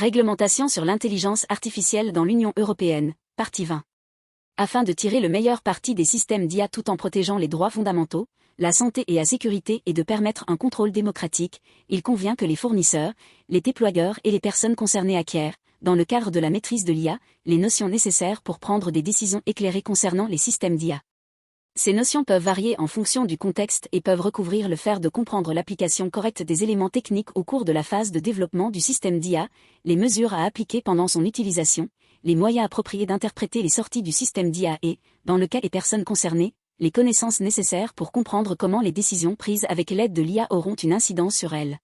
Réglementation sur l'intelligence artificielle dans l'Union européenne, partie 20. Afin de tirer le meilleur parti des systèmes d'IA tout en protégeant les droits fondamentaux, la santé et la sécurité et de permettre un contrôle démocratique, il convient que les fournisseurs, les déployeurs et les personnes concernées acquièrent, dans le cadre de la maîtrise de l'IA, les notions nécessaires pour prendre des décisions éclairées concernant les systèmes d'IA. Ces notions peuvent varier en fonction du contexte et peuvent recouvrir le fait de comprendre l'application correcte des éléments techniques au cours de la phase de développement du système d'IA, les mesures à appliquer pendant son utilisation, les moyens appropriés d'interpréter les sorties du système d'IA et, dans le cas des personnes concernées, les connaissances nécessaires pour comprendre comment les décisions prises avec l'aide de l'IA auront une incidence sur elles.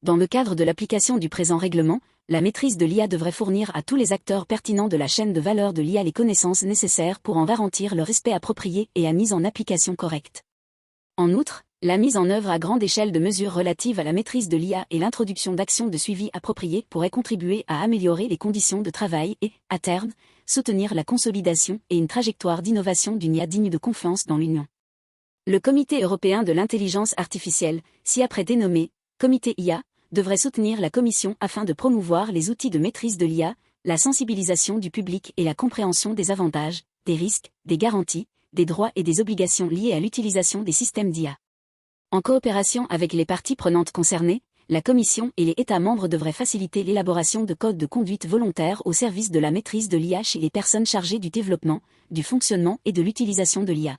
Dans le cadre de l'application du présent règlement, la maîtrise de l'IA devrait fournir à tous les acteurs pertinents de la chaîne de valeur de l'IA les connaissances nécessaires pour en garantir le respect approprié et la mise en application correcte. En outre, la mise en œuvre à grande échelle de mesures relatives à la maîtrise de l'IA et l'introduction d'actions de suivi appropriées pourraient contribuer à améliorer les conditions de travail et, à terme, soutenir la consolidation et une trajectoire d'innovation d'une IA digne de confiance dans l'Union. Le Comité européen de l'intelligence artificielle, ci-après dénommé Comité IA, devrait soutenir la Commission afin de promouvoir les outils de maîtrise de l'IA, la sensibilisation du public et la compréhension des avantages, des risques, des garanties, des droits et des obligations liées à l'utilisation des systèmes d'IA. En coopération avec les parties prenantes concernées, la Commission et les États membres devraient faciliter l'élaboration de codes de conduite volontaires au service de la maîtrise de l'IA chez les personnes chargées du développement, du fonctionnement et de l'utilisation de l'IA.